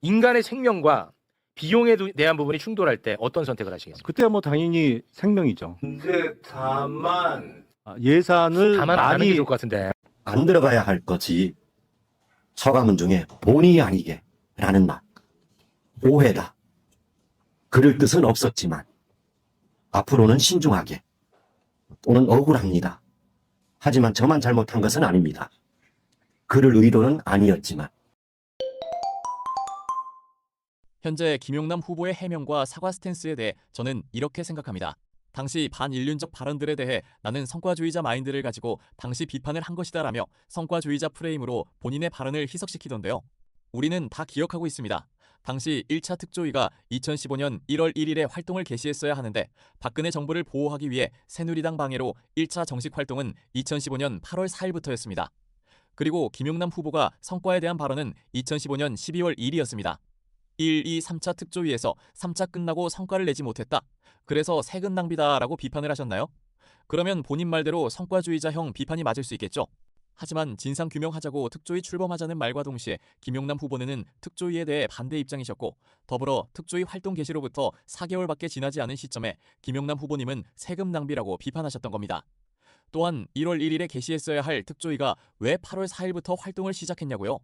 인간의 생명과 비용에 대한 부분이 충돌할 때 어떤 선택을 하시겠습니까? 그때 뭐 당연히 생명이죠. 근데 다만 예산을 다만 안 하는 게 많이 좋을 것 같은데. 안 들어가야 할 것이 서가문 중에 본의 아니게 라는 말. 오해다. 그럴 뜻은 없었지만 앞으로는 신중하게 또는 억울합니다. 하지만 저만 잘못한 것은 아닙니다. 그럴 의도는 아니었지만. 현재 김용남 후보의 해명과 사과 스탠스에 대해 저는 이렇게 생각합니다. 당시 반인륜적 발언들에 대해 나는 성과주의자 마인드를 가지고 당시 비판을 한 것이다라며 성과주의자 프레임으로 본인의 발언을 희석시키던데요. 우리는 다 기억하고 있습니다. 당시 1차 특조위가 2015년 1월 1일에 활동을 개시했어야 하는데 박근혜 정부를 보호하기 위해 새누리당 방해로 1차 정식 활동은 2015년 8월 4일부터였습니다. 그리고 김용남 후보가 성과에 대한 발언은 2015년 12월 1일이었습니다. 1, 2, 3차 특조위에서 3차 끝나고 성과를 내지 못했다. 그래서 세금 낭비다라고 비판을 하셨나요? 그러면 본인 말대로 성과주의자형 비판이 맞을 수 있겠죠. 하지만 진상규명하자고 특조위 출범하자는 말과 동시에 김용남 후보는 특조위에 대해 반대 입장이셨고 더불어 특조위 활동 개시로부터 4개월밖에 지나지 않은 시점에 김용남 후보님은 세금 낭비라고 비판하셨던 겁니다. 또한 1월 1일에 개시했어야 할 특조위가 왜 8월 4일부터 활동을 시작했냐고요?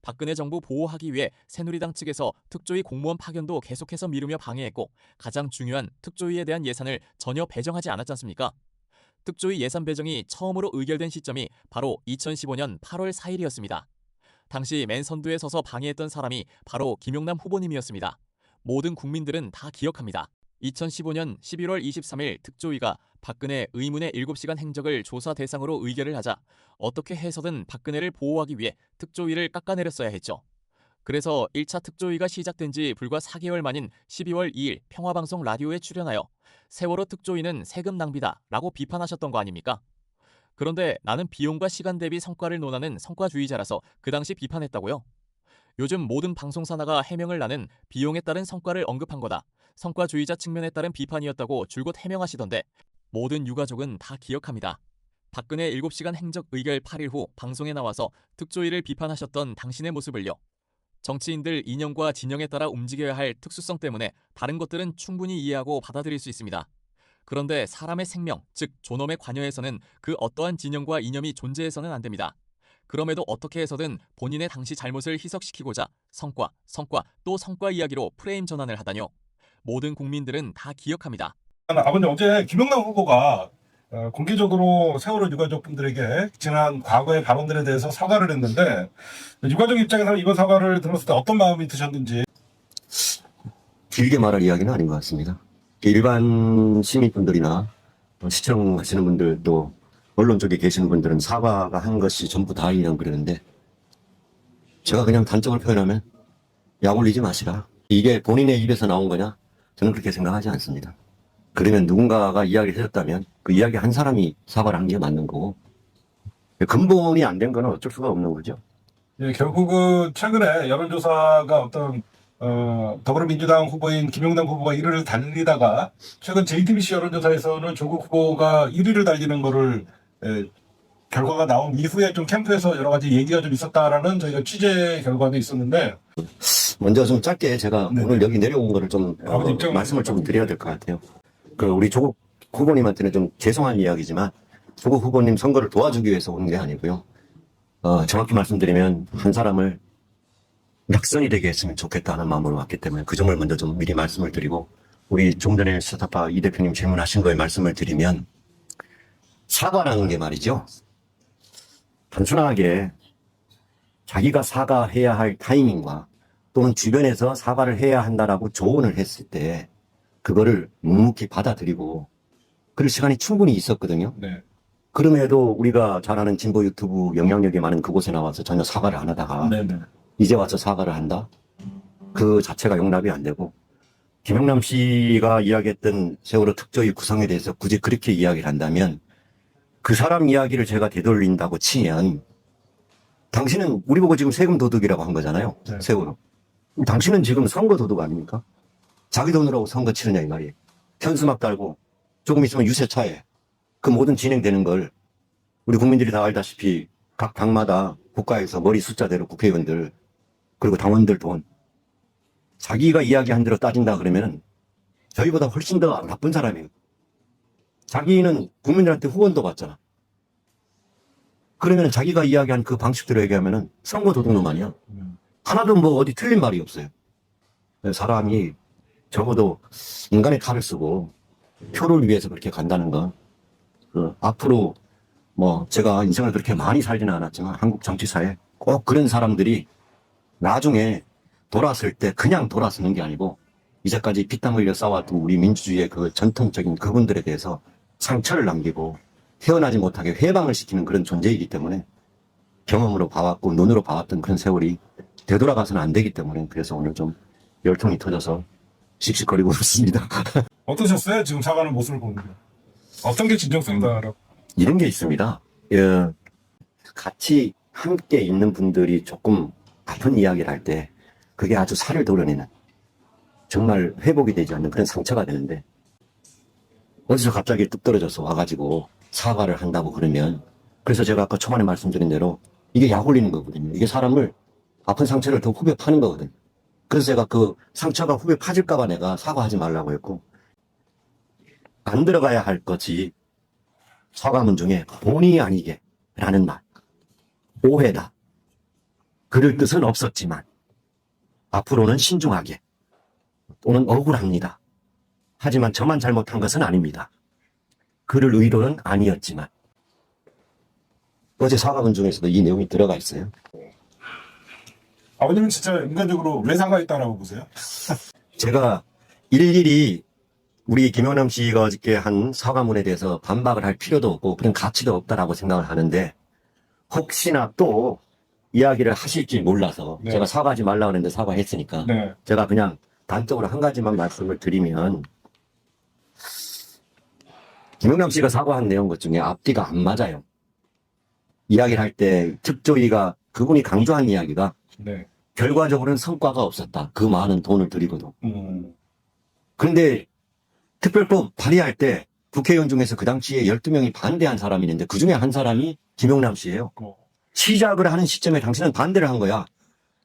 박근혜 정부 보호하기 위해 새누리당 측에서 특조위 공무원 파견도 계속해서 미루며 방해했고 가장 중요한 특조위에 대한 예산을 전혀 배정하지 않았지 않습니까? 특조위 예산 배정이 처음으로 의결된 시점이 바로 2015년 8월 4일이었습니다. 당시 맨 선두에 서서 방해했던 사람이 바로 김용남 후보님이었습니다. 모든 국민들은 다 기억합니다. 2015년 11월 23일 특조위가 박근혜 의문의 7시간 행적을 조사 대상으로 의결을 하자 어떻게 해서든 박근혜를 보호하기 위해 특조위를 깎아내렸어야 했죠. 그래서 1차 특조위가 시작된 지 불과 4개월 만인 12월 2일 평화방송 라디오에 출연하여 세월호 특조위는 세금 낭비다 라고 비판하셨던 거 아닙니까? 그런데 나는 비용과 시간 대비 성과를 논하는 성과주의자라서 그 당시 비판했다고요? 요즘 모든 방송사나가 해명을 나는 비용에 따른 성과를 언급한 거다. 성과주의자 측면에 따른 비판이었다고 줄곧 해명하시던데 모든 유가족은 다 기억합니다. 박근혜 7시간 행적 의결 8일 후 방송에 나와서 특조위를 비판하셨던 당신의 모습을요. 정치인들 이념과 진영에 따라 움직여야 할 특수성 때문에 다른 것들은 충분히 이해하고 받아들일 수 있습니다. 그런데 사람의 생명, 즉 존엄에 관여해서는 그 어떠한 진영과 이념이 존재해서는 안 됩니다. 그럼에도 어떻게 해서든 본인의 당시 잘못을 희석시키고자 성과, 또 성과 이야기로 프레임 전환을 하다뇨. 모든 국민들은 다 기억합니다. 아버님 어제 김용남 후보가 공개적으로 세월호 유가족분들에게 지난 과거의 발언들에 대해서 사과를 했는데 유가족 입장에서는 이번 사과를 들었을 때 어떤 마음이 드셨는지. 길게 말할 이야기는 아닌 것 같습니다. 일반 시민분들이나 시청하시는 분들도 언론 쪽에 계시는 분들은 사과가 한 것이 전부 다이라고 그러는데 제가 그냥 단적으로 표현하면 약 올리지 마시라. 이게 본인의 입에서 나온 거냐? 저는 그렇게 생각하지 않습니다. 그러면 누군가가 이야기를 해줬다면 그 이야기 한 사람이 사과를 한 게 맞는 거고 근본이 안 된 거는 어쩔 수가 없는 거죠. 예, 결국은 최근에 여론조사가 어떤 더불어민주당 후보인 김용남 후보가 1위를 달리다가 최근 JTBC 여론조사에서는 조국 후보가 1위를 달리는 거를 결과가 나온 이후에 좀 캠프에서 여러 가지 얘기가 좀 있었다라는 저희가 취재 결과도 있었는데 먼저 좀 짧게 제가 네. 오늘 여기 내려온 거를 좀 말씀을 좀 드려야 될 것 같아요. 그 우리 조국 후보님한테는 좀 죄송한 이야기지만 조국 후보님 선거를 도와주기 위해서 온 게 아니고요. 정확히 말씀드리면 한 사람을 낙선이 되게 했으면 좋겠다는 마음으로 왔기 때문에 그 점을 먼저 좀 미리 말씀을 드리고 우리 좀 전에 스타파 이 대표님 질문하신 거에 말씀을 드리면 사과라는 게 말이죠. 단순하게 자기가 사과해야 할 타이밍과 또는 주변에서 사과를 해야 한다라고 조언을 했을 때 그거를 묵묵히 받아들이고 그럴 시간이 충분히 있었거든요. 네. 그럼에도 우리가 잘 아는 진보 유튜브 영향력이 많은 그곳에 나와서 전혀 사과를 안 하다가 네네. 이제 와서 사과를 한다? 그 자체가 용납이 안 되고 김용남 씨가 이야기했던 세월호 특조위 구성에 대해서 굳이 그렇게 이야기를 한다면 그 사람 이야기를 제가 되돌린다고 치면 당신은 우리 보고 지금 세금 도둑이라고 한 거잖아요. 네. 세월호. 당신은 지금 선거 도둑 아닙니까? 자기 돈으로 선거 치르냐 이 말이에요. 현수막 달고 조금 있으면 유세차에 그 모든 진행되는 걸 우리 국민들이 다 알다시피 각 당마다 국가에서 머리 숫자대로 국회의원들 그리고 당원들 돈 자기가 이야기한 대로 따진다 그러면은 저희보다 훨씬 더 나쁜 사람이에요. 자기는 국민들한테 후원도 받잖아. 그러면 자기가 이야기한 그 방식대로 얘기하면은 선거 도둑놈 아니야. 하나도 뭐 어디 틀린 말이 없어요. 사람이 적어도 인간의 칼을 쓰고 표를 위해서 그렇게 간다는 건 앞으로 뭐 제가 인생을 그렇게 많이 살지는 않았지만 한국 정치사에 꼭 그런 사람들이 나중에 돌아설 때 그냥 돌아서는 게 아니고 이제까지 피땀 흘려 싸웠던 우리 민주주의의 그 전통적인 그분들에 대해서 상처를 남기고 헤어나지 못하게 회방을 시키는 그런 존재이기 때문에 경험으로 봐왔고 눈으로 봐왔던 그런 세월이 되돌아가서는 안 되기 때문에 그래서 오늘 좀 열통이 터져서 씩씩거리고 있습니다. 어떠셨어요? 지금 사과하는 모습을 보는데 어떤 게 진정성이다라고? 이런 게 있습니다. 같이 함께 있는 분들이 조금 아픈 이야기를 할 때 그게 아주 살을 도려내는 정말 회복이 되지 않는 그런 상처가 되는데 어디서 갑자기 뚝 떨어져서 와가지고 사과를 한다고 그러면 그래서 제가 아까 초반에 말씀드린 대로 이게 약 올리는 거거든요. 이게 사람을 아픈 상처를 더 후벼 파는 거거든요. 그래서 제가 그 상처가 후벼 파질까봐 내가 사과하지 말라고 했고 안 들어가야 할 것이 사과문 중에 본의 아니게 라는 말 오해다. 그럴 뜻은 없었지만 앞으로는 신중하게 또는 억울합니다. 하지만 저만 잘못한 것은 아닙니다. 그럴 의도는 아니었지만 어제 사과문 중에서도 이 내용이 들어가 있어요. 아버님은 진짜 인간적으로 왜 사과했다라고 보세요? 제가 일일이 우리 김영남 씨가 어저께 한 사과문에 대해서 반박을 할 필요도 없고 그런 가치도 없다라고 생각을 하는데 혹시나 또 이야기를 하실지 몰라서 네. 제가 사과하지 말라고 했는데 사과했으니까 네. 제가 그냥 단적으로 한 가지만 말씀을 드리면 김영남 씨가 사과한 내용 것 중에 앞뒤가 안 맞아요. 이야기를 할 때 특조위가 그분이 강조한 이야기가 네. 결과적으로는 성과가 없었다. 그 많은 돈을 들이고도. 그런데 특별법 발의할 때 국회의원 중에서 그 당시에 12명이 반대한 사람이 있는데 그 중에 한 사람이 김용남 씨예요. 시작을 하는 시점에 당신은 반대를 한 거야.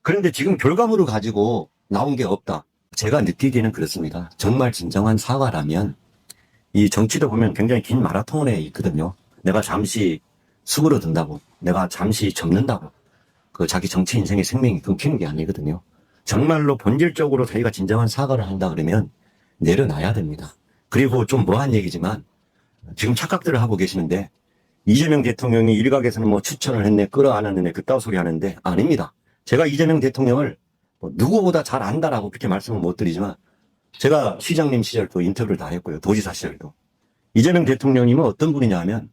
그런데 지금 결과물을 가지고 나온 게 없다. 제가 느끼기에는 그렇습니다. 정말 진정한 사과라면 이 정치도 보면 굉장히 긴 마라톤에 있거든요. 내가 잠시 수그러든다고, 내가 잠시 접는다고 그 자기 정치 인생의 생명이 끊기는 게 아니거든요. 정말로 본질적으로 자기가 진정한 사과를 한다 그러면 내려놔야 됩니다. 그리고 좀 뭐한 얘기지만 지금 착각들을 하고 계시는데 이재명 대통령이 일각에서는 뭐 추천을 했네, 끌어안았네, 그따위 소리 하는데 아닙니다. 제가 이재명 대통령을 뭐 누구보다 잘 안다라고 그렇게 말씀을 못 드리지만 제가 시장님 시절도 인터뷰를 다 했고요. 도지사 시절도. 이재명 대통령님은 어떤 분이냐 하면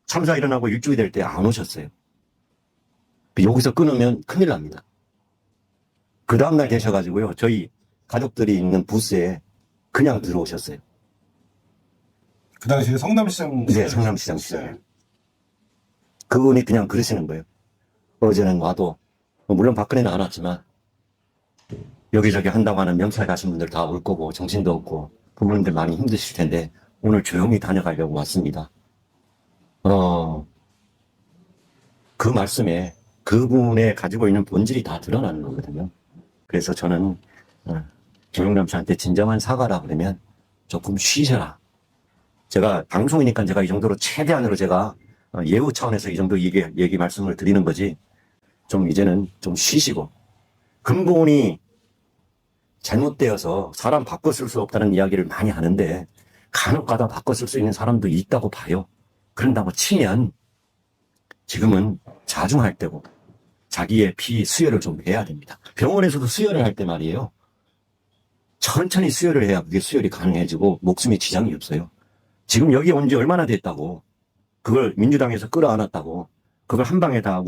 참사 일어나고 일주일 될 때 안 오셨어요. 여기서 끊으면 큰일 납니다. 그 다음날 되셔가지고요. 저희 가족들이 있는 부스에 그냥 들어오셨어요. 그 당시에 성남시장. 네, 성남시장 시절에. 그분이 그냥 그러시는 거예요. 어제는 와도, 물론 박근혜는 안 왔지만, 여기저기 한다고 하는 명찰 가신 분들 다 올 거고, 정신도 없고, 부모님들 많이 힘드실 텐데, 오늘 조용히 다녀가려고 왔습니다. 그 말씀에 그분의 가지고 있는 본질이 다 드러나는 거거든요. 그래서 저는, 김용남 씨한테 진정한 사과라 그러면 조금 쉬셔라. 제가 방송이니까 제가 이 정도로 최대한으로 제가 예우 차원에서 이 정도 얘기 말씀을 드리는 거지 좀 이제는 좀 쉬시고 근본이 잘못되어서 사람 바꿔 쓸 수 없다는 이야기를 많이 하는데 간혹 가다 바꿔 쓸 수 있는 사람도 있다고 봐요. 그런다고 치면 지금은 자중할 때고 자기의 피 수혈을 좀 해야 됩니다. 병원에서도 수혈을 할 때 말이에요. 천천히 수혈을 해야 그게 수혈이 가능해지고 목숨에 지장이 없어요. 지금 여기 온 지 얼마나 됐다고 그걸 민주당에서 끌어안았다고 그걸 한 방에 다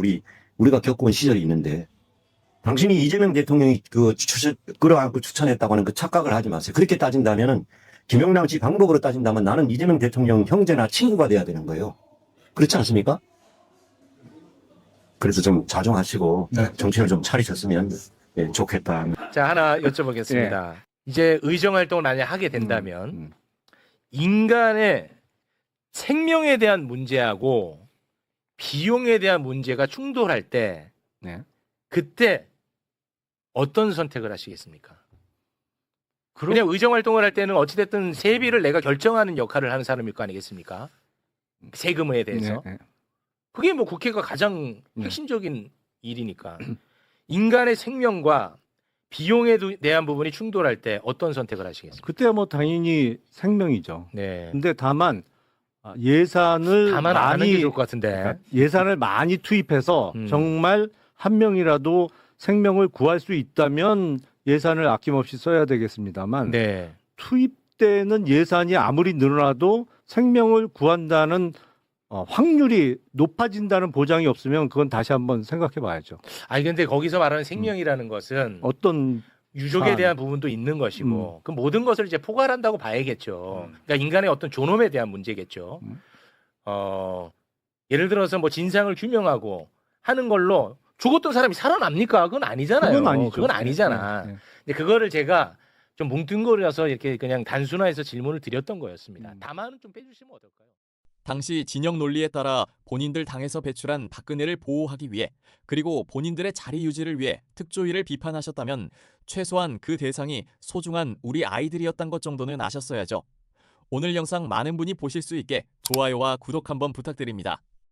우리가 겪어온 시절이 있는데 당신이 이재명 대통령이 끌어안고 추천했다고 하는 그 착각을 하지 마세요. 그렇게 따진다면은 김영남 씨 방법으로 따진다면 나는 이재명 대통령 형제나 친구가 돼야 되는 거예요. 그렇지 않습니까? 그래서 좀 자중하시고 네. 정신을 좀 차리셨으면 좋겠다. 자, 하나 여쭤보겠습니다. 이제 의정활동을 만약에 하게 된다면 인간의 생명에 대한 문제하고 비용에 대한 문제가 충돌할 때 네. 그때 어떤 선택을 하시겠습니까? 왜냐면 의정 활동을 할 때는 어찌됐든 세비를 내가 결정하는 역할을 하는 사람일 거 아니겠습니까? 세금에 대해서. 네, 네. 그게 뭐 국회가 가장 핵심적인 일이니까. 인간의 생명과 비용에 대한 부분이 충돌할 때 어떤 선택을 하시겠습니까? 그때 뭐 당연히 생명이죠. 네. 근데 다만 예산을 다만 안 하는 게 많이 좋을 것 같은데. 그러니까 예산을 많이 투입해서 음. 정말 한 명이라도 생명을 구할 수 있다면 예산을 아낌없이 써야 되겠습니다만 네. 투입되는 예산이 아무리 늘어나도 생명을 구한다는 확률이 높아진다는 보장이 없으면 그건 다시 한번 생각해 봐야죠. 아니 근데 거기서 말하는 생명이라는 것은 어떤 유족에 사안. 대한 부분도 있는 것이고 그 모든 것을 이제 포괄한다고 봐야겠죠. 그러니까 인간의 어떤 존엄에 대한 문제겠죠. 예를 들어서 뭐 진상을 규명하고 하는 걸로 죽었던 사람이 살아납니까? 그건 아니잖아요. 그건 아니죠. 그건 아니잖아. 네, 네. 근데 그거를 제가 좀 뭉뚱그려서 이렇게 그냥 단순화해서 질문을 드렸던 거였습니다. 다만은 좀 빼주시면 어떨까요? 당시 진영 논리에 따라 본인들 당에서 배출한 박근혜를 보호하기 위해 그리고 본인들의 자리 유지를 위해 특조위를 비판하셨다면 최소한 그 대상이 소중한 우리 아이들이었던 것 정도는 아셨어야죠. 오늘 영상 많은 분이 보실 수 있게 좋아요와 구독 한번 부탁드립니다.